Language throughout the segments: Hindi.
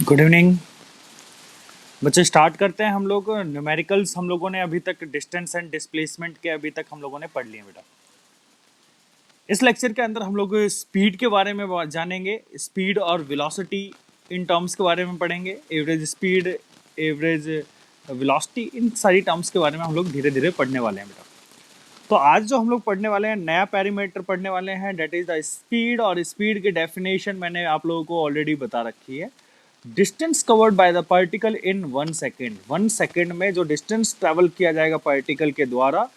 गुड इवनिंग बच्चे। स्टार्ट करते हैं हम लोग न्यूमेरिकल्स। हम लोगों ने अभी तक डिस्टेंस एंड डिस्प्लेसमेंट के अभी तक हम लोगों ने पढ़ लिए बेटा। इस लेक्चर के अंदर हम लोग स्पीड के बारे में जानेंगे। स्पीड और वेलोसिटी इन टर्म्स के बारे में पढ़ेंगे। एवरेज स्पीड, एवरेज वेलोसिटी, इन सारी टर्म्स के बारे में हम लोग धीरे धीरे पढ़ने वाले हैं बेटा। तो आज जो हम लोग पढ़ने वाले हैं, नया पैरामीटर पढ़ने वाले हैं, डेट इज द स्पीड। और स्पीड की डेफिनेशन मैंने आप लोगों को ऑलरेडी बता रखी है। Distance covered by the particle in 1 second. 1 second में जो डिस्टेंस ट्रेवल किया जाएगा पार्टिकल के द्वारा,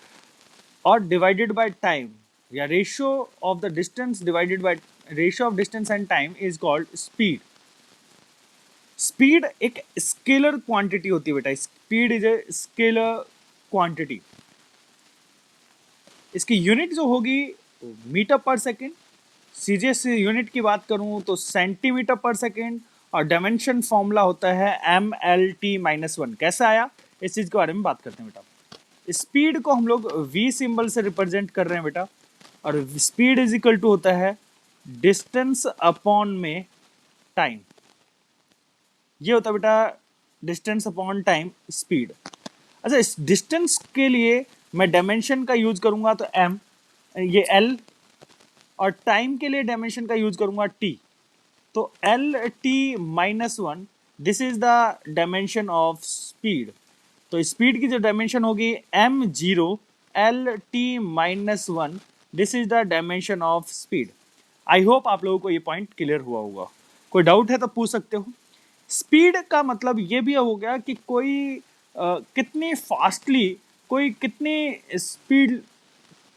और डिवाइडेड बाय टाइम, या ratio of the distance divided by ratio of distance and time is called speed. Speed एक स्केलर क्वांटिटी होती है बेटा। Speed is a scalar quantity. इसकी यूनिट जो होगी मीटर पर सेकेंड। सीजीएस यूनिट की बात करूं तो सेंटीमीटर पर सेकेंड। और डायमेंशन फॉर्मूला होता है MLT-1। कैसे आया, इस चीज के बारे में बात करते हैं बेटा। स्पीड को हम लोग V सिंबल से रिप्रेजेंट कर रहे हैं बेटा। और स्पीड इज इक्वल टू होता है डिस्टेंस अपॉन में टाइम। ये होता है बेटा डिस्टेंस अपॉन टाइम स्पीड। अच्छा, इस डिस्टेंस के लिए मैं डायमेंशन का यूज करूंगा तो M, ये L, और टाइम के लिए डायमेंशन का यूज करूंगा T। तो LT-1 this is the dimension of speed. तो स्पीड की जो डायमेंशन होगी M0 LT-1 this is the dimension of speed. I hope आप लोगों को ये पॉइंट क्लियर हुआ होगा। कोई डाउट है तो पूछ सकते हो। स्पीड का मतलब ये भी हो गया कि कोई कितनी फास्टली, कोई कितनी स्पीड,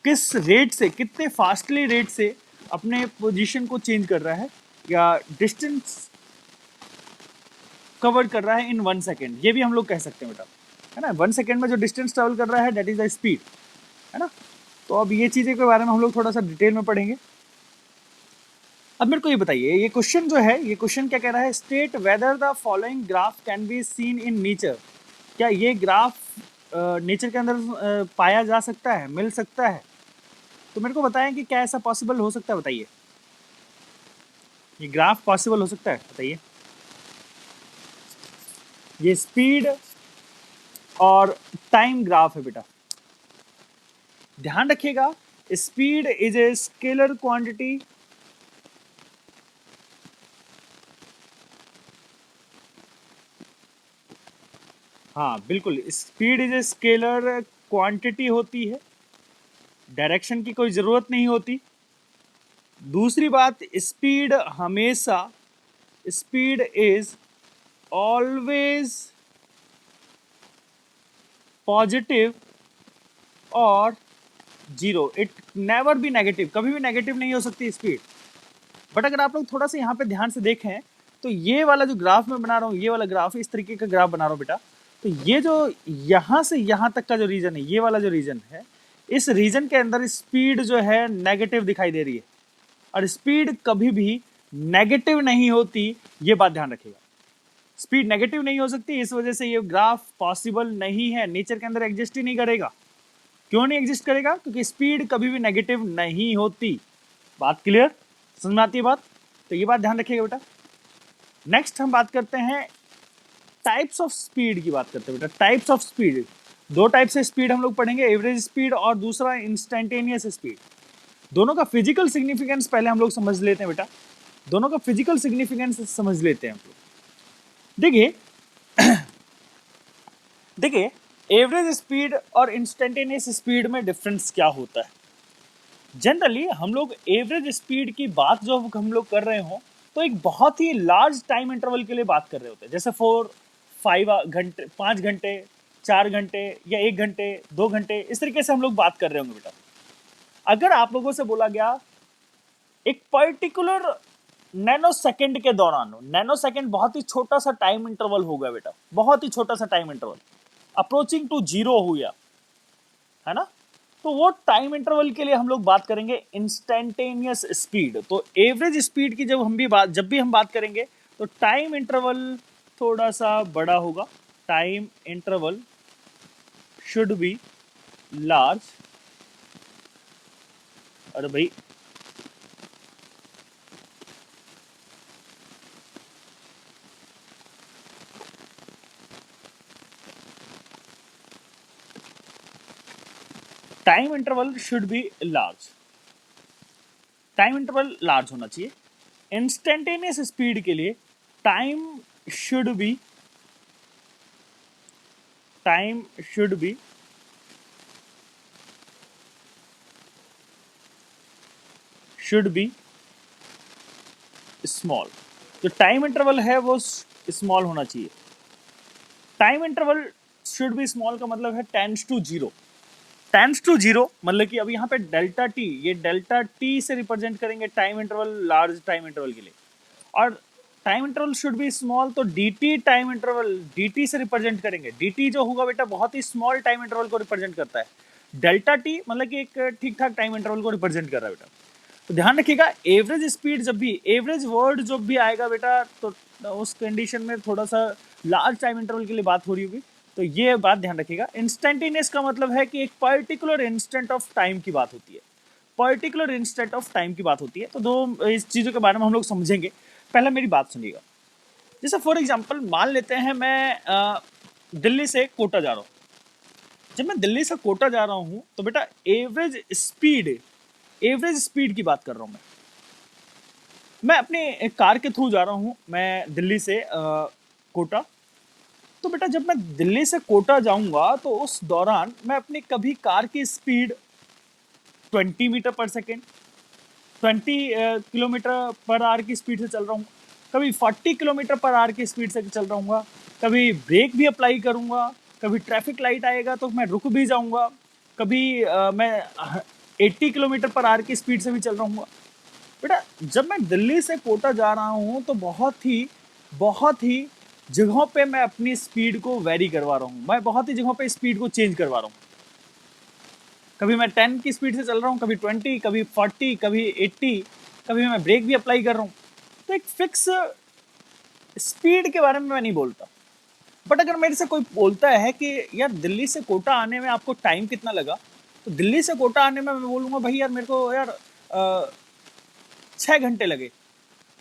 किस रेट से, कितने फास्टली रेट से अपने पोजीशन को चेंज कर रहा है, या डिस्टेंस कवर कर रहा है इन 1 सेकेंड। ये भी हम लोग कह सकते हैं बेटा, है ना। 1 सेकेंड में जो डिस्टेंस ट्रेवल कर रहा है दैट इज द स्पीड, है ना। तो अब ये चीजें के बारे में हम लोग थोड़ा सा डिटेल में पढ़ेंगे। अब मेरे को ये बताइए, ये क्वेश्चन जो है, ये क्वेश्चन क्या कह रहा है, state whether the following graph can be seen in nature. क्या ये ग्राफ नेचर के अंदर पाया जा सकता है, मिल सकता है? तो मेरे को बताएं कि क्या ऐसा पॉसिबल हो सकता है, बताइए। ये ग्राफ पॉसिबल हो सकता है, बताइए। ये स्पीड और टाइम ग्राफ है बेटा। ध्यान रखिएगा, speed is a scalar quantity. हाँ बिल्कुल, speed is a scalar quantity होती है, डायरेक्शन की कोई जरूरत नहीं होती। दूसरी बात, स्पीड हमेशा, स्पीड इज ऑलवेज पॉजिटिव और zero, it never be negative. कभी भी नेगेटिव नहीं हो सकती स्पीड। बट अगर आप लोग थोड़ा सा यहाँ पे ध्यान से देखें तो ये वाला जो ग्राफ मैं बना रहा हूँ, ये वाला ग्राफ, इस तरीके का ग्राफ बना रहा हूँ बेटा। तो ये जो यहाँ से यहाँ तक का जो रीजन है, ये वाला जो रीजन है, इस रीजन के अंदर स्पीड जो है नेगेटिव दिखाई दे रही है। और स्पीड कभी भी नेगेटिव नहीं होती, ये बात ध्यान रखिएगा। स्पीड नेगेटिव नहीं हो सकती, इस वजह से ये ग्राफ पॉसिबल नहीं है, नेचर के अंदर एग्जिस्ट ही नहीं करेगा। क्यों नहीं एग्जिस्ट करेगा? क्योंकि स्पीड कभी भी नेगेटिव नहीं होती। बात क्लियर, समझ में आती है बात? तो ये बात ध्यान रखिएगा बेटा। नेक्स्ट हम बात करते हैं टाइप्स ऑफ स्पीड की बात करते हैं बेटा। टाइप्स ऑफ स्पीड, दो टाइप से स्पीड हम लोग पढ़ेंगे, एवरेज स्पीड और दूसरा इंस्टेंटेनियस स्पीड। दोनों का फिजिकल सिग्निफिकेंस पहले हम लोग समझ लेते हैं बेटा। दोनों का फिजिकल सिग्निफिकेंस समझ लेते हैं हम लोग। देखिए देखिए, एवरेज स्पीड और इंस्टेंटेनियस स्पीड में डिफरेंस क्या होता है। जनरली हम लोग एवरेज स्पीड की बात जो हम लोग कर रहे हो, तो एक बहुत ही लार्ज टाइम इंटरवल के लिए बात कर रहे होते हैं, जैसे 5 घंटे, 5 घंटे, 4 घंटे, या 1 घंटे, 2 घंटे, इस तरीके से हम लोग बात कर रहे होंगे बेटा। अगर आप लोगों से बोला गया एक पर्टिकुलर नैनो सेकेंड के दौरान, नैनो सेकेंड बहुत ही छोटा सा टाइम इंटरवल होगा बेटा, बहुत ही छोटा सा time interval, approaching to zero हुआ, है ना। तो वो टाइम इंटरवल के लिए हम लोग बात करेंगे इंस्टेंटेनियस स्पीड। तो एवरेज स्पीड की जब भी हम बात करेंगे तो टाइम इंटरवल थोड़ा सा बड़ा होगा। Time interval should be large. अरे भाई, time interval should be large, time interval large होना चाहिए। इंस्टेंटेनियस स्पीड के लिए time should be time should be should be small. जो टाइम इंटरवल है वो स्मॉल होना चाहिए। Time interval should be small का मतलब है tends to zero. Tends to zero मतलब कि अब यहाँ पे डेल्टा टी, ये डेल्टा टी से रिप्रेजेंट करेंगे time interval, large time interval के लिए। और time interval should be small, तो dt टाइम इंटरवल dt से रिप्रेजेंट करेंगे। dt जो होगा बेटा बहुत ही स्मॉल टाइम इंटरवल को रिप्रेजेंट करता है। डेल्टा टी मतलब कि एक ठीक ठाक टाइम इंटरवल को रिप्रेजेंट कर रहा है बेटा। तो ध्यान रखिएगा, एवरेज स्पीड जब भी, एवरेज वर्ड जब भी आएगा बेटा, तो उस कंडीशन में थोड़ा सा लार्ज टाइम इंटरवल के लिए बात हो रही होगी। तो ये बात ध्यान रखिएगा। इंस्टेंटेनियस का मतलब है कि एक पर्टिकुलर इंस्टेंट ऑफ टाइम की बात होती है, पर्टिकुलर इंस्टेंट ऑफ टाइम की बात होती है। तो दो इस चीज़ों के बारे में हम लोग समझेंगे। पहले मेरी बात सुनिएगा। जैसे फॉर एग्जांपल मान लेते हैं मैं दिल्ली से कोटा जा रहा हूँ। जब मैं दिल्ली से कोटा जा रहा हूँ तो बेटा एवरेज स्पीड की बात कर रहा हूँ मैं अपने कार के थ्रू जा रहा हूँ मैं दिल्ली से कोटा। तो बेटा जब मैं दिल्ली से कोटा जाऊंगा तो उस दौरान मैं अपनी कभी कार की स्पीड 20 मीटर पर सेकेंड, 20 किलोमीटर पर आवर की स्पीड से चल रहा हूँ, कभी 40 किलोमीटर पर आवर की स्पीड से चल रहा हूँ, कभी ब्रेक भी अप्लाई करूँगा, कभी ट्रैफिक लाइट आएगा तो मैं रुक भी जाऊँगा, कभी मैं 80 किलोमीटर पर आवर की स्पीड से भी चल रहा हूँ। बेटा जब मैं दिल्ली से कोटा जा रहा हूँ तो बहुत ही जगहों पे मैं अपनी स्पीड को वेरी करवा रहा हूँ, मैं बहुत ही जगहों पे स्पीड को चेंज करवा रहा हूँ। कभी मैं 10 की स्पीड से चल रहा हूँ, कभी 20, कभी 40, कभी 80, कभी मैं ब्रेक भी अप्लाई कर रहा हूँ। तो एक फिक्स स्पीड के बारे में मैं नहीं बोलता। बट अगर मेरे से कोई बोलता है कि यार दिल्ली से कोटा आने में आपको टाइम कितना लगा, तो दिल्ली से कोटा आने में मैं बोलूँगा भाई यार मेरे को यार 6 घंटे लगे।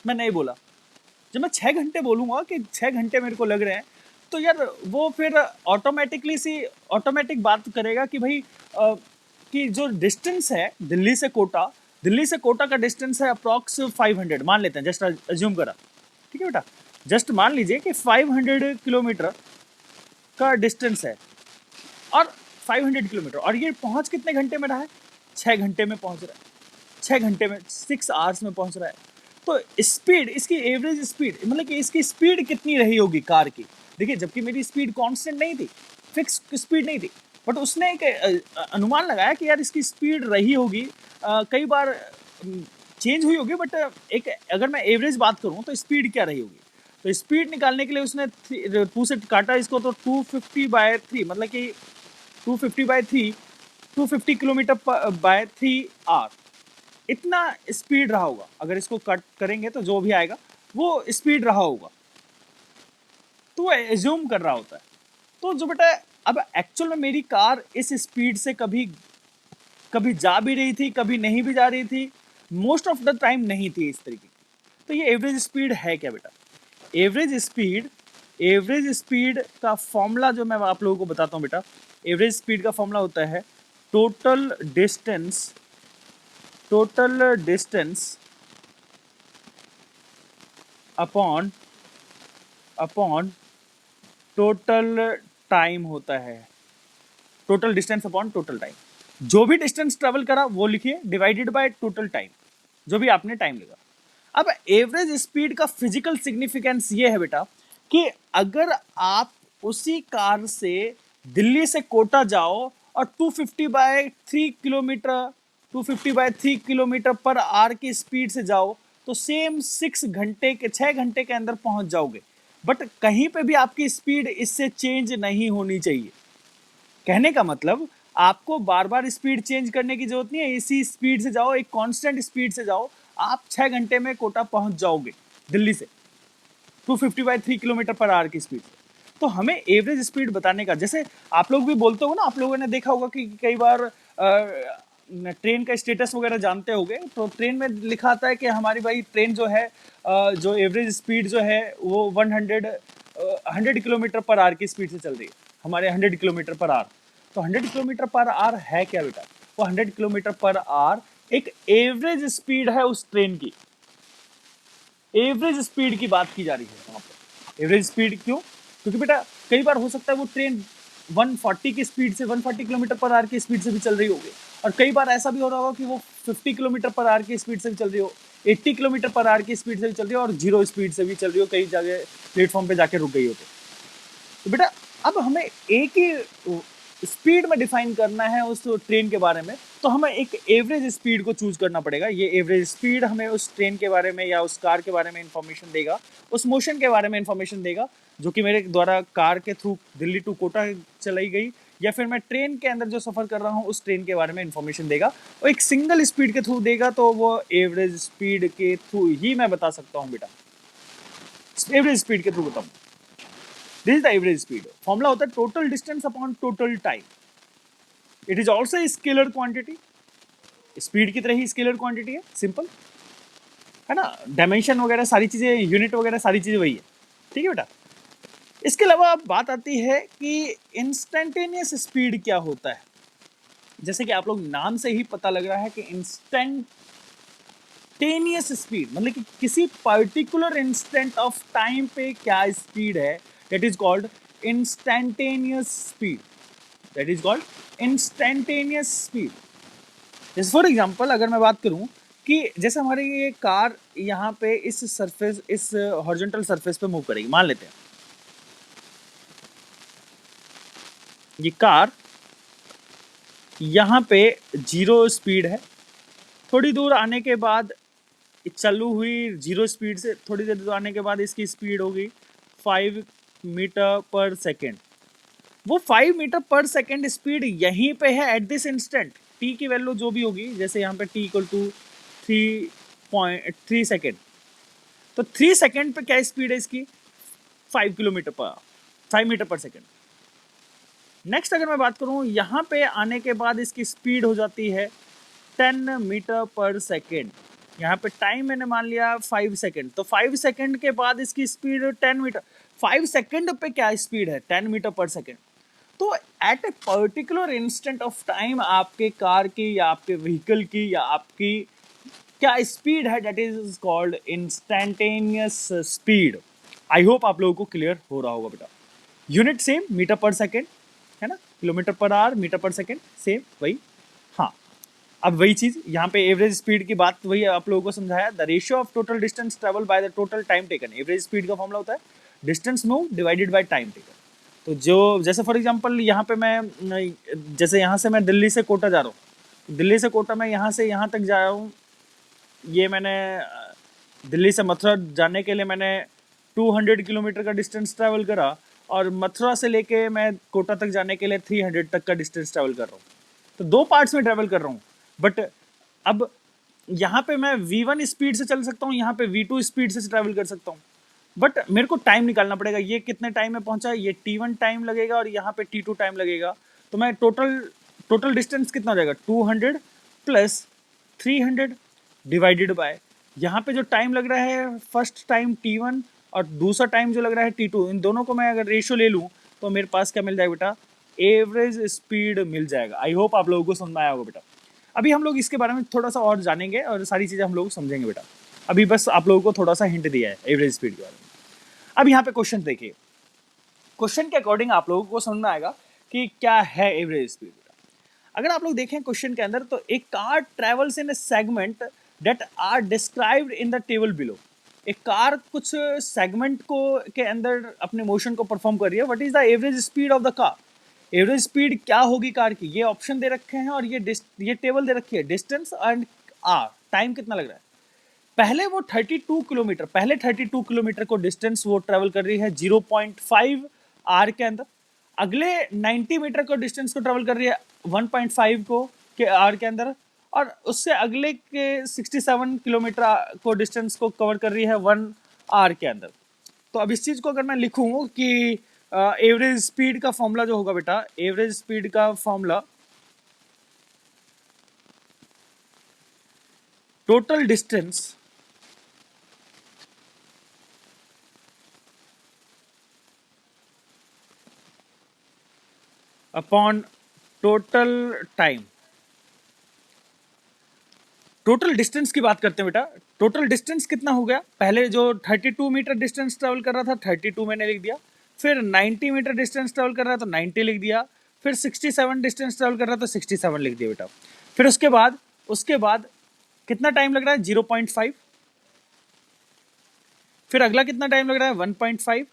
मैं नहीं बोला। जब मैं 6 घंटे बोलूँगा कि 6 घंटे मेरे को लग रहे हैं, तो यार वो फिर ऑटोमेटिक बात करेगा कि भाई कि जो डिस्टेंस है दिल्ली से कोटा का डिस्टेंस है अप्रॉक्स 500, मान लेते हैं, जस्ट अज्यूम करा, ठीक है बेटा, जस्ट मान लीजिए कि 500 किलोमीटर का डिस्टेंस है और 500 किलोमीटर, और ये पहुंच कितने घंटे में रहा है? 6 घंटे में पहुंच रहा है, 6 घंटे में, 6 आवर्स में पहुंच रहा है। तो स्पीड, इसकी एवरेज स्पीड मतलब कि इसकी स्पीड कितनी रही होगी कार की। देखिए जबकि मेरी स्पीड कांस्टेंट नहीं थी, फिक्स स्पीड नहीं थी, बट उसने एक अनुमान लगाया कि यार इसकी स्पीड रही होगी, कई बार चेंज हुई होगी, बट एक अगर मैं एवरेज बात करूँ तो स्पीड क्या रही होगी। तो स्पीड निकालने के लिए उसने 2 से काटा इसको, तो 250/3 मतलब कि 250/3 250 किलोमीटर बाय 3 आवर, इतना स्पीड रहा होगा। अगर इसको कट करेंगे तो जो भी आएगा वो स्पीड रहा होगा, तो वो एज्यूम कर रहा होता है। तो जो बेटा अब एक्चुअल में मेरी कार इस स्पीड से कभी कभी जा भी रही थी, कभी नहीं भी जा रही थी, मोस्ट ऑफ द टाइम नहीं थी इस तरीके की। तो ये एवरेज स्पीड है क्या बेटा? एवरेज स्पीड का फॉर्मूला जो मैं आप लोगों को बताता हूँ बेटा, एवरेज स्पीड का फॉर्मूला होता है total distance upon total time होता है। Total distance upon total time, जो भी डिस्टेंस ट्रेवल करा वो लिखिए, डिवाइडेड बाय टोटल टाइम, जो भी आपने टाइम लगा। अब एवरेज स्पीड का फिजिकल सिग्निफिकेंस ये है बेटा कि अगर आप उसी कार से दिल्ली से कोटा जाओ और 250/3 किलोमीटर पर आवर की स्पीड से जाओ, तो सेम 6 घंटे के अंदर पहुंच जाओगे। बट कहीं पे भी आपकी स्पीड इससे चेंज नहीं होनी चाहिए। कहने का मतलब आपको बार बार स्पीड चेंज करने की जरूरत नहीं है, इसी स्पीड से जाओ, एक कांस्टेंट स्पीड से जाओ, आप 6 घंटे में कोटा पहुंच जाओगे दिल्ली से 250/3 किलोमीटर पर आवर की स्पीड से। तो हमें एवरेज स्पीड बताने का, जैसे आप लोग भी बोलते हो ना, आप लोगों ने देखा होगा कि कई बार ट्रेन का स्टेटस वगैरह जानते होंगे, तो ट्रेन में लिखा आता है कि हमारी भाई ट्रेन जो है जो एवरेज स्पीड जो है वो 100 किलोमीटर पर आवर की स्पीड से चल रही है, हमारे 100 किलोमीटर पर आवर। तो 100 किलोमीटर पर आवर है क्या बेटा? वो 100 किलोमीटर पर आवर एक एवरेज स्पीड है उस ट्रेन की। एवरेज स्पीड की बात की जा रही है वहां पर। एवरेज स्पीड क्यों? क्योंकि बेटा कई बार हो सकता है वो ट्रेन 140 की स्पीड से 140 किलोमीटर पर आवर की स्पीड से भी चल रही होगी, और कई बार ऐसा भी हो रहा होगा कि वो 50 किलोमीटर पर आवर की स्पीड से भी चल रही हो, 80 किलोमीटर पर आवर की स्पीड से भी चल रही हो, और जीरो स्पीड से भी चल रही हो, कई जगह प्लेटफॉर्म पे जाके रुक गई हो। तो बेटा अब हमें एक ही स्पीड में डिफाइन करना है उस ट्रेन के बारे में, तो हमें एक एवरेज स्पीड को चूज करना पड़ेगा। ये एवरेज स्पीड हमें उस ट्रेन के बारे में या उस कार के बारे में इंफॉर्मेशन देगा, उस मोशन के बारे में इंफॉर्मेशन देगा जो कि मेरे द्वारा कार के थ्रू दिल्ली टू कोटा चलाई गई, या फिर मैं ट्रेन के अंदर जो सफर कर रहा हूँ उस ट्रेन के बारे में इंफॉर्मेशन देगा। और एक सिंगल स्पीड के थ्रू देगा, तो वो एवरेज स्पीड के थ्रू ही मैं बता सकता हूँ बेटा, एवरेज स्पीड के थ्रू बताऊँ। This is the average speed. Formula होता है total distance upon total time. It is also scalar quantity, speed की तरह ही स्केलर क्वांटिटी है, सिंपल है ना। डायमेंशन वगैरह सारी चीजें, यूनिट वगैरह सारी चीजें वही है, ठीक है बेटा। इसके अलावा अब बात आती है कि इंस्टेंटेनियस स्पीड क्या होता है। जैसे कि आप लोग नाम से ही पता लग रहा है कि इंस्टेंटेनियस स्पीड मतलब कि किसी पर्टिकुलर इंस्टेंट ऑफ टाइम पे क्या स्पीड है, that is called instantaneous speed. That is called instantaneous speed. जैसे फॉर एग्जांपल अगर मैं बात करूं कि जैसे हमारी ये कार यहाँ पे इस सरफेस, इस हॉरिजॉन्टल सरफेस पे मूव करेगी, मान लेते हैं ये कार यहाँ पे जीरो स्पीड है, थोड़ी दूर आने के बाद चालू हुई जीरो स्पीड से, थोड़ी देर दूर आने के बाद इसकी स्पीड होगी 5 मीटर पर सेकेंड। वो 5 मीटर पर सेकेंड स्पीड यहीं पे है एट दिस इंस्टेंट। टी की वैल्यू जो भी होगी, जैसे यहाँ पे टी इक्वल टू 3.3 सेकेंड, तो 3 सेकेंड पे क्या स्पीड है इसकी? 5 किलोमीटर पर 5 मीटर पर सेकेंड। नेक्स्ट अगर मैं बात करूँ यहाँ पे आने के बाद इसकी स्पीड हो जाती है 10 मीटर पर सेकेंड। यहाँ पे टाइम मैंने मान लिया 5 सेकेंड, तो 5 सेकेंड के बाद इसकी स्पीड 10 मीटर। 5 सेकेंड पे क्या स्पीड है? 10 मीटर पर सेकेंड। तो at a particular instant of time आपके कार की या आपके व्हीकल की या आपकी क्या स्पीड है, that is called instantaneous speed. I hope आप लोगों को क्लियर हो रहा होगा बेटा। यूनिट सेम, मीटर पर सेकेंड है ना, किलोमीटर पर आवर, मीटर पर सेकेंड सेम वही। हाँ, अब वही चीज यहाँ पे एवरेज स्पीड की बात वही आप लोगों को समझाया। The ratio of total distance travel by the total time taken. Average speed का फॉर्मूला होता है distance move divided by time taken. तो जो जैसे फॉर एग्जांपल यहाँ पे मैं, जैसे यहाँ से मैं दिल्ली से कोटा जा रहा हूँ, दिल्ली से कोटा मैं यहाँ से यहाँ तक जा रहा हूँ, ये मैंने दिल्ली से मथुरा जाने के लिए मैंने 200 किलोमीटर का डिस्टेंस ट्रैवल करा, और मथुरा से लेके मैं कोटा तक जाने के लिए 300 तक का डिस्टेंस ट्रैवल कर रहा हूँ। तो दो पार्ट्स में ट्रैवल कर रहा हूँ, बट अब यहाँ पे मैं V1 स्पीड से चल सकता हूँ, यहाँ पे V2 स्पीड से ट्रैवल कर सकता हूँ, बट मेरे को टाइम निकालना पड़ेगा। ये कितने टाइम में पहुंचा, ये T1 टाइम लगेगा और यहाँ पे T2 टाइम लगेगा। तो मैं टोटल डिस्टेंस कितना हो जाएगा? 200 प्लस 300 डिवाइडेड बाय यहाँ पे जो टाइम लग रहा है फर्स्ट टाइम T1 और दूसरा टाइम जो लग रहा है T2, इन दोनों को मैं अगर रेशियो ले लूँ तो मेरे पास क्या मिल जाएगा बेटा? एवरेज स्पीड मिल जाएगा। आई होप आप लोगों को समझ में आया होगा बेटा। अभी हम लोग इसके बारे में थोड़ा सा और जानेंगे और सारी चीज़ें हम लोग समझेंगे बेटा। अभी बस आप लोगों को थोड़ा सा हिंट दिया है एवरेज स्पीड के बारे में। अब यहाँ पे क्वेश्चन देखिए, क्वेश्चन के अकॉर्डिंग आप लोगों को समझ में आएगा कि क्या है एवरेज स्पीड। अगर आप लोग देखें क्वेश्चन के अंदर, तो एक car travels in a segment that are described in the table below. एक कार कुछ सेगमेंट को के अंदर अपने मोशन को परफॉर्म कर रही है। What is the average speed of the car? Average speed क्या होगी कार की? ये ऑप्शन दे रखे हैं और ये टेबल दे रखी है, डिस्टेंस एंड आर, टाइम कितना लग रहा है। पहले वो 32 किलोमीटर, पहले 32 किलोमीटर को डिस्टेंस वो ट्रेवल कर रही है 0.5 आर के अंदर। अगले 90 मीटर को डिस्टेंस को ट्रेवल कर रही है 1.5 को के आर के अंदर, और उससे अगले के 67 किलोमीटर को डिस्टेंस को कवर कर रही है 1 आर के अंदर। तो अब इस चीज को अगर मैं लिखूं कि एवरेज स्पीड का फॉर्मूला जो होगा बेटा, एवरेज स्पीड का formula total distance upon total time. Total distance की बात करते हैं बेटा। टोटल डिस्टेंस कितना हो गया, पहले जो 32 मीटर डिस्टेंस ट्रेवल कर रहा था 32 मैंने लिख दिया, फिर 90 मीटर डिस्टेंस ट्रेवल कर रहा था तो 90 लिख दिया, फिर 67 डिस्टेंस ट्रेवल कर रहा था 67 लिख दिया बेटा। फिर उसके बाद कितना टाइम लग रहा है 0.5, फिर अगला कितना टाइम लग रहा है 1.5,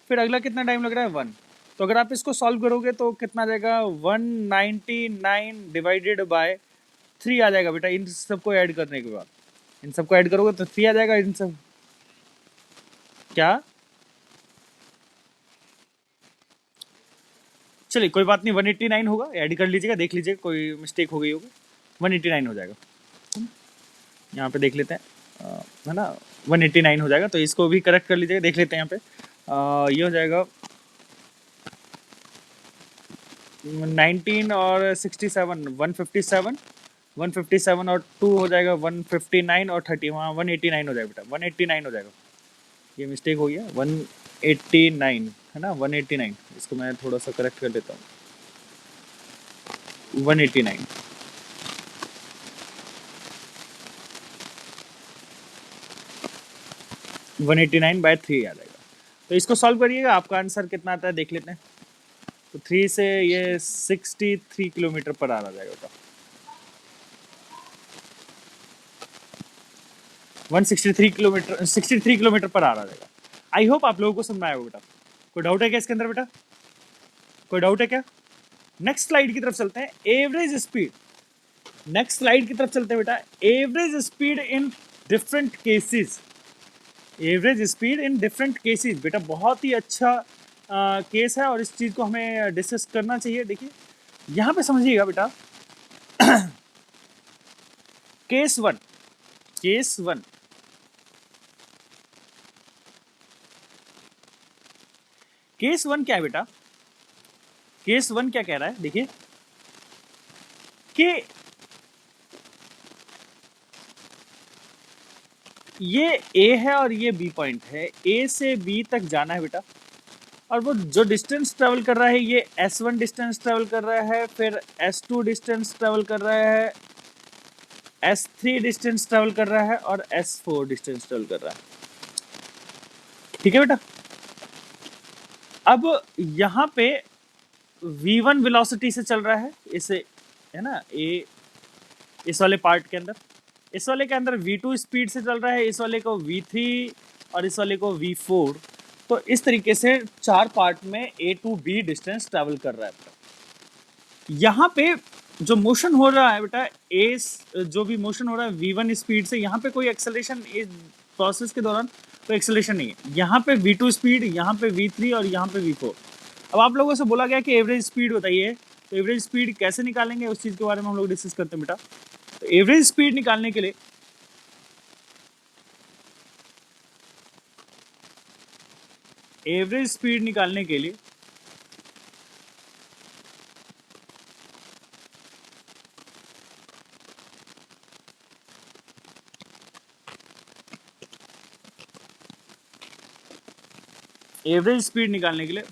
फिर अगला कितना टाइम लग रहा है 1। तो अगर आप इसको सॉल्व करोगे तो कितना आ जाएगा 199 डिवाइडेड बाय 3 आ जाएगा बेटा। इन सबको ऐड करने के बाद इन सबको ऐड करोगे तो 3 आ जाएगा। इन सब क्या, चलिए कोई बात नहीं, 189 होगा, ऐड कर लीजिएगा, देख लीजिएगा कोई मिस्टेक हो गई होगी, 189 हो जाएगा। यहाँ पे देख लेते हैं, है ना, 189 हो जाएगा, तो इसको भी करेक्ट कर लीजिएगा, देख लेते हैं यहाँ पे। ये हो जाएगा 19 और 67 157, 157 और 2 हो जाएगा 159 और 30, वहाँ 189 हो जाएगा बेटा, 189 हो जाएगा। ये मिस्टेक हो गया, 189 है ना, 189, इसको मैं थोड़ा सा करेक्ट कर देता हूँ, 189। वन 189/3 आ जाएगा। तो इसको सॉल्व करिएगा, आपका आंसर कितना आता है देख लेते हैं। तो 3 से ये 63 किलोमीटर पर आ जाएगा बेटा, 63 किलोमीटर पर आ जाएगा। आई होप आप लोगों को समझ में आएगा बेटा। कोई डाउट है क्या इसके अंदर बेटा, कोई डाउट है क्या? नेक्स्ट स्लाइड की तरफ चलते हैं, एवरेज स्पीड। नेक्स्ट स्लाइड की तरफ चलते हैं बेटा, average speed in different cases. Average speed in different cases बेटा, बहुत ही अच्छा केस है और इस चीज़ को हमें डिस्कस करना चाहिए। देखिए यहाँ पे समझिएगा बेटा, केस वन क्या है बेटा, केस वन क्या कह रहा है, देखिए कि ये ए है और ये बी पॉइंट है, ए से बी तक जाना है बेटा, और वो जो डिस्टेंस ट्रेवल कर रहा है ये S1 डिस्टेंस ट्रेवल कर रहा है, फिर S2 डिस्टेंस ट्रेवल कर रहा है, S3 डिस्टेंस ट्रेवल कर रहा है और S4 डिस्टेंस ट्रेवल कर रहा है। ठीक है बेटा, अब यहाँ पे V1 वेलोसिटी से चल रहा है इसे, है ना, ए इस वाले पार्ट के अंदर, इस वाले के अंदर V2 स्पीड से चल रहा है, इस वाले को V3 और इस वाले को V4। तो इस तरीके से 4 पार्ट में A to B distance travel कर रहा है बेटा। यहाँ पे जो मोशन हो रहा है बेटा, जो भी मोशन हो रहा है V1 स्पीड से, यहाँ पे कोई एक्सेलरेशन इस प्रोसेस के दौरान कोई एक्सेलरेशन नहीं है। यहाँ पे V2 स्पीड, यहाँ पे V3 और यहाँ पे V4। अब आप लोगों से बोला गया कि एवरेज स्पीड बताइए, तो एवरेज स्पीड कैसे निकालेंगे उस चीज़ के बारे में हम लोग डिस्कस करते हैं बेटा। तो एवरेज स्पीड निकालने के लिए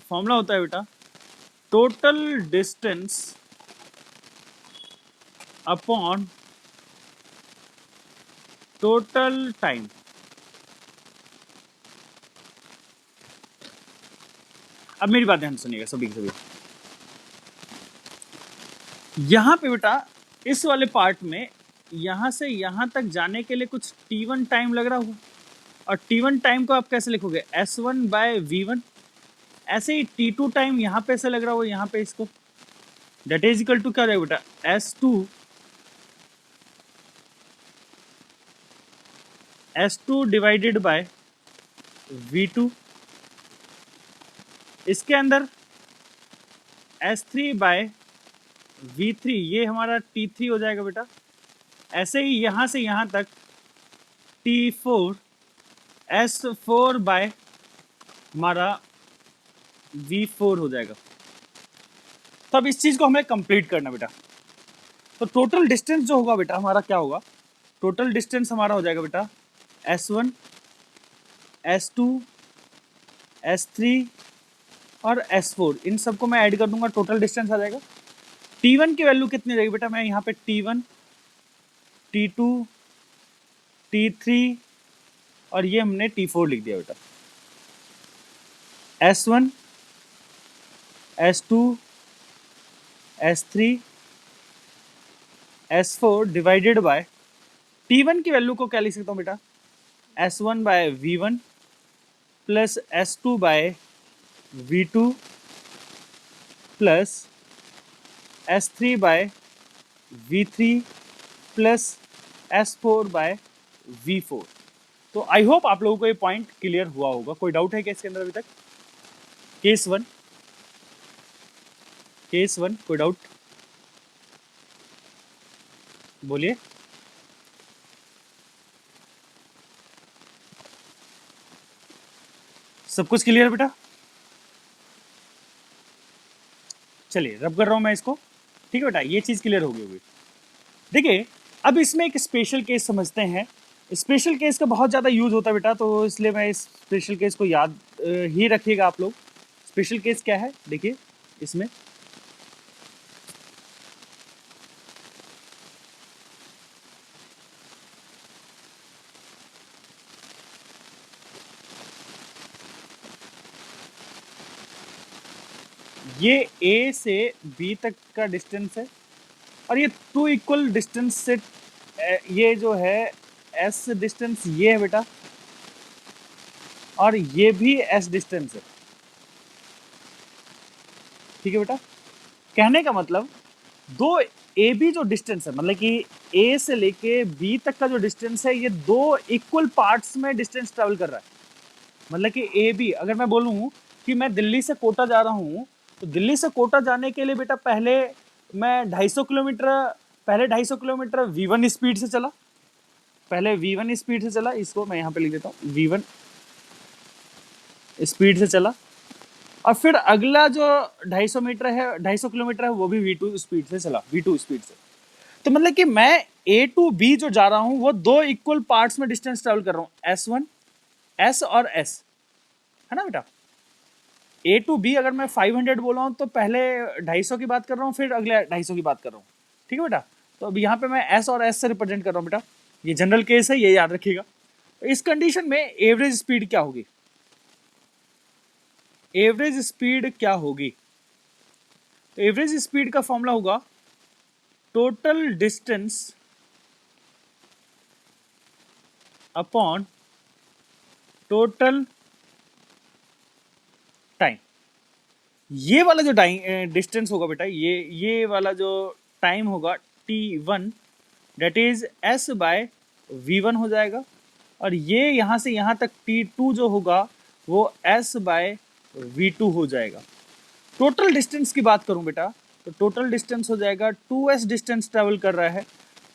फॉर्मूला होता है बेटा, total distance upon total time. अब मेरी बात ध्यान सुनिएगा सभी के सभी, यहाँ पे बेटा इस वाले पार्ट में यहाँ से यहाँ तक जाने के लिए कुछ T1 टाइम लग रहा होगा, और T1 टाइम को आप कैसे लिखोगे, S1/V1। ऐसे ही T2 टाइम यहाँ पे से लग रहा होगा, यहाँ पे इसको, डेट इज इक्वल टू क्या हो जाएगा बेटा, S2 डिवाइडेड बाय V2। इसके अंदर S3/V3, ये हमारा T3 हो जाएगा बेटा। ऐसे ही यहाँ से यहाँ तक T4, S4 हमारा V4 हो जाएगा। तो अब इस चीज़ को हमें कंप्लीट करना बेटा। तो टोटल डिस्टेंस जो होगा बेटा हमारा क्या होगा, टोटल डिस्टेंस हमारा हो जाएगा बेटा S1, S2, S3 और S4, इन सबको मैं ऐड कर दूंगा, टोटल डिस्टेंस आ जाएगा। T1 की वैल्यू कितनी रहेगी बेटा, मैं यहाँ पे T1, T2, T3 और ये हमने T4 लिख दिया बेटा। S1, S2, S3, S4 divided by T1 की वैल्यू को क्या लिख सकता हूँ बेटा, S1 by V1 plus S2 by V2 plus S3 by V3 plus S4 by V4। तो आई होप आप लोगों को ये पॉइंट क्लियर हुआ होगा। कोई डाउट है क्या इसके अंदर अभी तक? केस वन कोई डाउट बोलिए। सब कुछ क्लियर बेटा? चलिए रब कर रहा हूं मैं इसको, ठीक है बेटा, ये चीज क्लियर होगी होगी। देखिए अब इसमें एक स्पेशल केस समझते हैं। स्पेशल केस का बहुत ज़्यादा यूज होता है बेटा, तो इसलिए मैं इस स्पेशल केस को याद ही रखिएगा आप लोग। स्पेशल केस क्या है देखिए, इसमें ये A से B तक का डिस्टेंस है और ये टू इक्वल डिस्टेंस से ये जो है S डिस्टेंस ये है बेटा और ये भी S डिस्टेंस है, ठीक है बेटा। कहने का मतलब दो ए बी जो डिस्टेंस है, मतलब कि ए से लेके बी तक का जो डिस्टेंस है, ये दो इक्वल पार्ट्स में डिस्टेंस ट्रेवल कर रहा है। मतलब कि ए बी, अगर मैं बोलूँ कि मैं दिल्ली से कोटा जा रहा हूँ, तो दिल्ली से कोटा जाने के लिए बेटा पहले मैं 250 किलोमीटर V1 स्पीड से चला, पहले V1 स्पीड से चला, इसको मैं यहाँ पे लिख देता हूँ, V1 स्पीड से चला, और फिर अगला जो 250 किलोमीटर है वो भी V2 स्पीड से चला, V2 स्पीड से। तो मतलब कि मैं A टू B जो जा रहा हूँ वो दो इक्वल पार्ट्स में डिस्टेंस ट्रेवल कर रहा हूँ, S1 S और S, है ना बेटा। A टू B अगर मैं 500 बोल रहा हूँ तो पहले 250 की बात कर रहा हूँ, फिर अगले 250 की बात कर रहा हूँ, ठीक है बेटा। तो अब यहाँ पे मैं S और S से रिप्रेजेंट कर रहा हूँ बेटा, ये जनरल केस है, ये याद रखिएगा। तो इस कंडीशन में एवरेज स्पीड क्या होगी, एवरेज स्पीड क्या होगी? तो एवरेज स्पीड का फॉर्मूला होगा total distance upon total time. ये वाला जो डिस्टेंस होगा बेटा, ये वाला जो टाइम होगा T1, date is S by V1 हो जाएगा, और ये यहाँ से यहाँ तक T2 जो होगा वो S बाय V2 हो जाएगा। टोटल डिस्टेंस की बात करूं बेटा, तो टोटल डिस्टेंस हो जाएगा 2S डिस्टेंस ट्रेवल कर रहा है।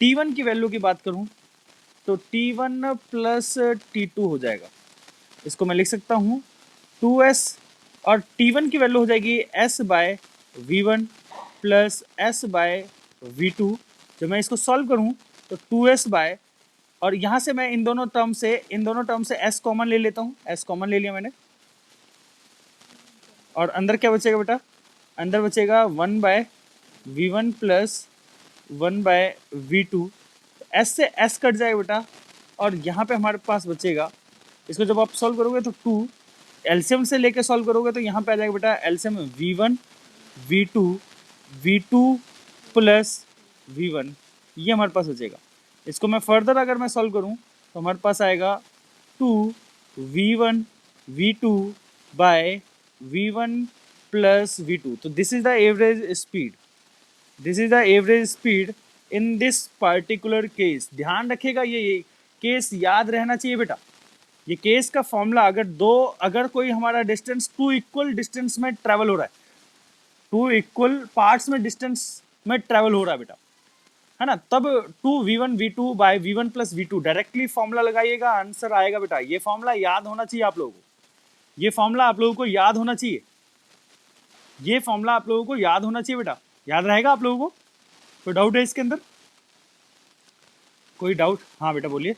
T1 की वैल्यू की बात करूं तो T1 प्लस T2 हो जाएगा, इसको मैं लिख सकता हूँ 2S, और T1 की वैल्यू हो जाएगी S by V1 plus S by V2। जब मैं इसको सॉल्व करूँ तो 2S बाय, और यहाँ से मैं इन दोनों टर्म से S कॉमन ले लेता हूँ, S कॉमन ले लिया मैंने, और अंदर क्या बचेगा बेटा, अंदर बचेगा 1 by V1 plus 1 by V2। S से S कट जाएगा बेटा, और यहाँ पे हमारे पास बचेगा, इसको जब आप सॉल्व करोगे तो 2, एलसीएम से लेके सॉल्व करोगे तो यहाँ पे आ जाएगा बेटा LCM V1 V2 V2 plus V1, ये हमारे पास बचेगा। इसको मैं फर्दर अगर मैं सॉल्व करूँ तो हमारे पास आएगा 2 V1 V2 by V1 plus V2। तो this is the average speed, this is the average speed in this particular case. ध्यान रखिएगा, ये केस याद रहना चाहिए बेटा। ये केस का फॉर्मूला, अगर कोई हमारा डिस्टेंस टू इक्वल डिस्टेंस में ट्रेवल हो रहा है, टू इक्वल पार्ट्स में डिस्टेंस में ट्रेवल हो रहा है बेटा, है ना, तब 2V1 V2 by V1 plus V2 directly formula लगाइएगा, आंसर आएगा बेटा। ये फॉर्मूला याद होना चाहिए आप लोगों को, ये फॉर्मूला आप लोगों को याद होना चाहिए, ये फॉर्मूला आप लोगों को याद होना चाहिए बेटा। याद रहेगा आप लोगों को? कोई डाउट है इसके अंदर? कोई डाउट? हाँ बेटा बोलिए।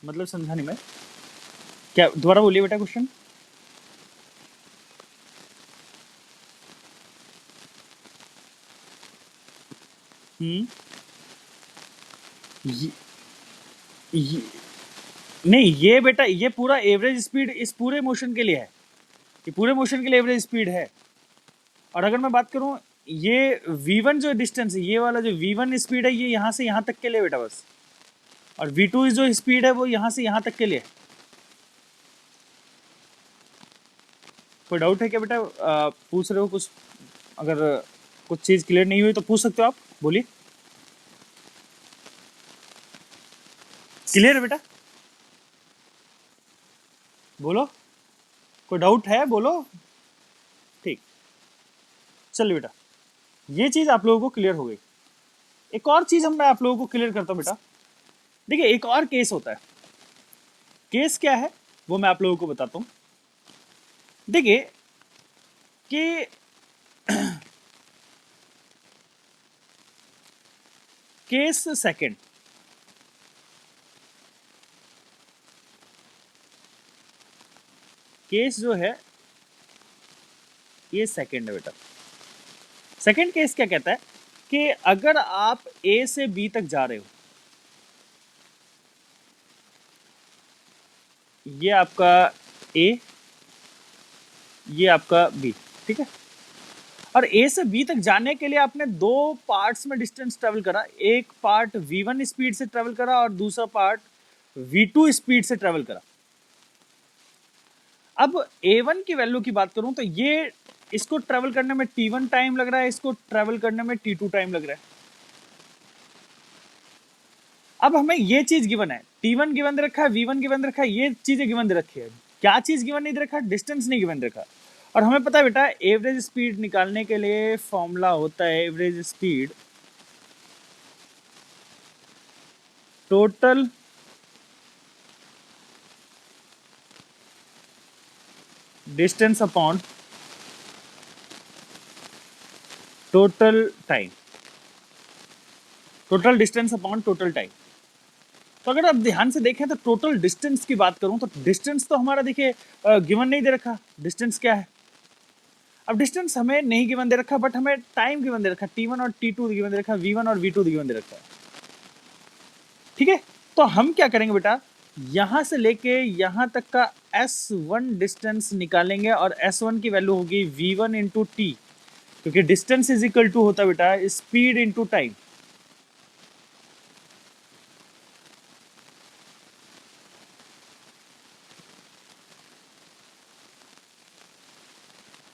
मतलब समझा नहीं मैं। क्या, दोबारा बोलिए बेटा क्वेश्चन। हम्म ये, ये, नहीं ये बेटा, ये पूरा एवरेज स्पीड इस पूरे मोशन के लिए है, ये पूरे मोशन के लिए एवरेज स्पीड है। और अगर मैं बात करूं, ये v1 जो डिस्टेंस है, ये वाला जो v1 स्पीड है, ये यहाँ से यहाँ तक के लिए बेटा बस। और v2 जो स्पीड है वो यहाँ से यहाँ तक के लिए। कोई डाउट है क्या बेटा? पूछ रहे हो कुछ? अगर कुछ चीज़ क्लियर नहीं हुई तो पूछ सकते हो आप, बोलिए। क्लियर है बेटा? बोलो, कोई डाउट है बोलो। ठीक, चलिए बेटा, ये चीज़ आप लोगों को क्लियर हो गई। एक और चीज़ मैं आप लोगों को क्लियर करता हूँ बेटा। देखिए, एक और केस होता है। केस क्या है वो मैं आप लोगों को बताता हूँ। देखिए कि केस सेकंड, केस जो है ये सेकंड है बेटा। सेकंड केस क्या कहता है कि अगर आप ए से बी तक जा रहे हो, ये आपका ए, ये आपका बी, ठीक है। और ए से बी तक जाने के लिए आपने दो पार्ट्स में डिस्टेंस ट्रेवल करा। एक पार्ट v1 स्पीड से ट्रेवल करा और दूसरा पार्ट v2 स्पीड से ट्रेवल करा। अब a1 की वैल्यू की बात करूं तो ये, इसको ट्रेवल करने में t1 टाइम लग रहा है, इसको ट्रेवल करने में t2 टाइम लग रहा है। अब हमें ये चीज गिवन है, t1 गिवन दे रखा है, v1 गिवन दे रखा है, ये चीजें गिवन दे रखी है। क्या चीज गिवन नहीं दे रखा? डिस्टेंस नहीं गिवन दे रखा। और हमें पता है बेटा, एवरेज स्पीड निकालने के लिए फॉर्मूला होता है average speed total distance upon total time, total distance upon total time. तो अगर आप ध्यान से देखें तो टोटल डिस्टेंस की बात करूं तो डिस्टेंस तो हमारा देखिए गिवन नहीं दे रखा। डिस्टेंस क्या है? अब डिस्टेंस हमें नहीं गिवन दे रखा, बट हमें टाइम गिवन दे रखा, t1 और t2 गिवन दे रखा, v1 और v2 गिवन दे रखा है, ठीक है। तो हम क्या करेंगे बेटा, यहां से लेके यहां तक का s1 डिस्टेंस निकालेंगे और s1 की वैल्यू होगी v1 इंटू टी, क्योंकि डिस्टेंस इज इक्वल टू होता है बेटा speed into time.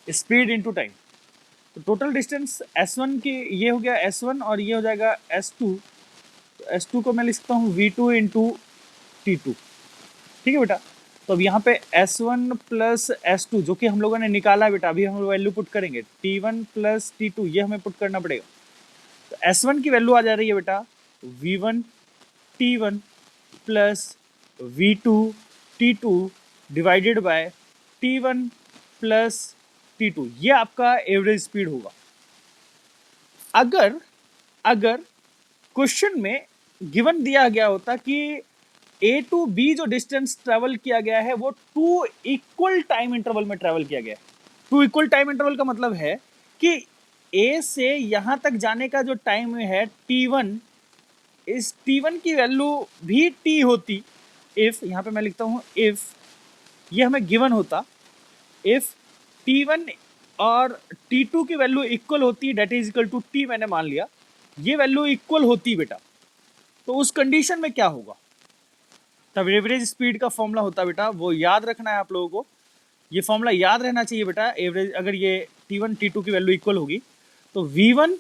Speed into time. तो टोटल डिस्टेंस S1 की ये हो गया S1 और ये हो जाएगा S2। तो S2 को मैं लिख सकता हूँ V2 इंटू T2, ठीक है बेटा। तो अब यहाँ पे S1 प्लस S2 जो कि हम लोगों ने निकाला है बेटा, अभी हम वैल्यू पुट करेंगे T1 प्लस T2, ये हमें पुट करना पड़ेगा। तो S1 की वैल्यू आ जा रही है बेटा V1 T1 plus V2 T2 divided by T1 plus T2, ये आपका एवरेज स्पीड होगा। अगर अगर क्वेश्चन में गिवन दिया गया होता कि ए टू बी जो डिस्टेंस ट्रेवल किया गया है वो टू इक्वल टाइम इंटरवल में ट्रेवल किया गया है। टू इक्वल टाइम इंटरवल का मतलब है कि ए से यहां तक जाने का जो टाइम है t1, इस t1 की वैल्यू भी t होती इफ, यहां पे मैं लिखता हूं इफ, ये हमें गिवन होता इफ t1 और t2 की वैल्यू इक्वल होती, that is equal to t, मैंने मान लिया ये वैल्यू इक्वल होती बेटा, तो उस कंडीशन में क्या होगा? तब एवरेज स्पीड का फॉर्मूला होता बेटा, वो याद रखना है आप लोगों को। ये फॉर्मूला याद रहना चाहिए बेटा। एवरेज, अगर ये t1 t2 की वैल्यू इक्वल होगी तो v1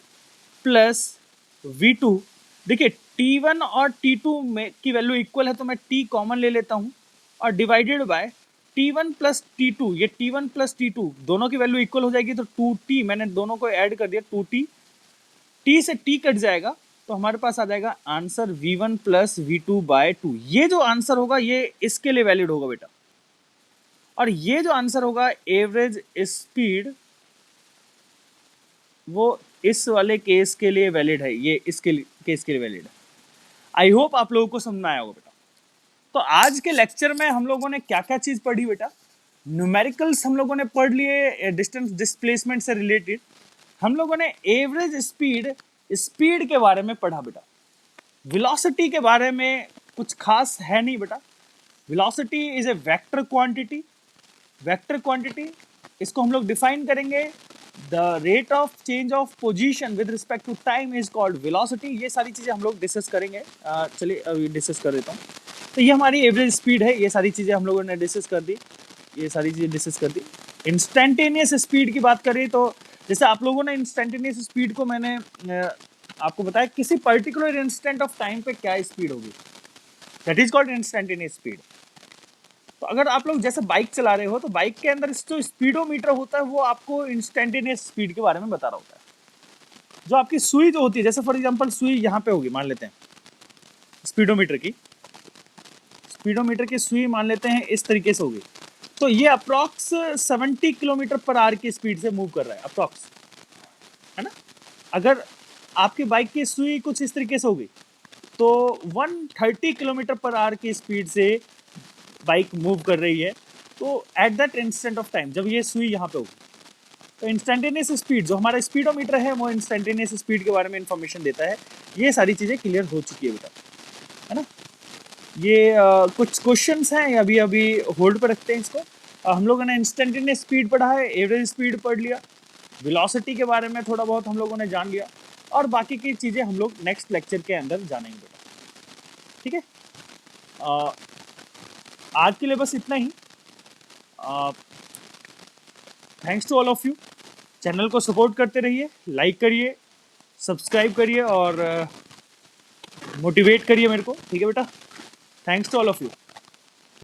प्लस v2, देखिए t1 और t2 में की वैल्यू इक्वल है तो मैं t कॉमन ले लेता हूं और divided by t1 plus t2, ये t1 प्लस t2 दोनों की वैल्यू इक्वल हो जाएगी तो 2t, मैंने दोनों को ऐड कर दिया 2t, t से t कट जाएगा तो हमारे पास आ जाएगा answer v1 plus v2 bye 2। ये जो आंसर होगा ये इसके लिए वैलिड होगा बेटा, और ये जो आंसर होगा एवरेज स्पीड, वो इस वाले केस के लिए वैलिड है, ये इसके लिए केस के लिए वैलिड है। आई होप आप लोगों को समझ में आया होगा बेटा। तो आज के लेक्चर में हम लोगों ने क्या क्या चीज पढ़ी बेटा? न्यूमेरिकल्स हम लोगों ने पढ़ लिए डिस्टेंस डिस्प्लेसमेंट से रिलेटेड। हम लोगों ने एवरेज स्पीड स्पीड के बारे में पढ़ा बेटा। वेलोसिटी के बारे में कुछ खास है नहीं बेटा। Velocity is a vector quantity. Vector quantity इसको हम लोग डिफाइन करेंगे, the rate of change of position with respect to time is called velocity. ये सारी चीजें हम लोग डिस्कस करेंगे। चलिए अभी डिस्कस कर देता हूँ। तो ये हमारी एवरेज स्पीड है, ये सारी चीजें हम लोगों ने डिस्कस कर दी, ये सारी चीजें डिस्कस कर दी। इंस्टेंटेनियस स्पीड की बात करें तो जैसे आप लोगों ने इंस्टेंटेनियस स्पीड को मैंने आपको बताया किसी पर्टिकुलर इंस्टेंट ऑफ टाइम पे क्या स्पीड होगी, that is called instantaneous speed. तो अगर आप लोग जैसे बाइक चला रहे हो तो बाइक के अंदर जो स्पीडोमीटर होता है वो आपको इंस्टेंटेनियस स्पीड के बारे में बता रहा होता है। जो आपकी सुई जो होती है, जैसे फॉर एग्जांपल सुई यहाँ पे होगी, मान लेते हैं स्पीडोमीटर की सुई मान लेते हैं इस तरीके से होगी, तो ये अप्रॉक्स 70 किलोमीटर पर आवर की स्पीड से मूव कर रहा है अप्रॉक्स, है ना। अगर आपकी बाइक की सुई कुछ इस तरीके से होगी तो 130 किलोमीटर पर आवर की स्पीड से बाइक मूव कर रही है। तो at that instant of time जब ये सुई यहाँ पे होगी तो इंस्टेंटेनियस स्पीड जो हमारा स्पीडोमीटर है वो इंस्टेंटेनियस स्पीड के बारे में इंफॉर्मेशन देता है। ये सारी चीज़ें क्लियर हो चुकी है बेटा, है ना। ये कुछ क्वेश्चंस हैं, अभी अभी होल्ड पर रखते हैं इसको। हम लोगों ने इंस्टेंटेनियस स्पीड पढ़ा है, एवरेज स्पीड पढ़ लिया, वेलोसिटी के बारे में थोड़ा बहुत हम लोगों ने जान लिया, और बाकी की चीज़ें हम लोग नेक्स्ट लेक्चर के अंदर जानेंगे बेटा, ठीक है। आज के लिए बस इतना ही। Thanks to all of you. Channel को सपोर्ट करते रहिए, लाइक करिए, सब्सक्राइब करिए और मोटिवेट करिए मेरे को, ठीक है बेटा। Thanks to all of you.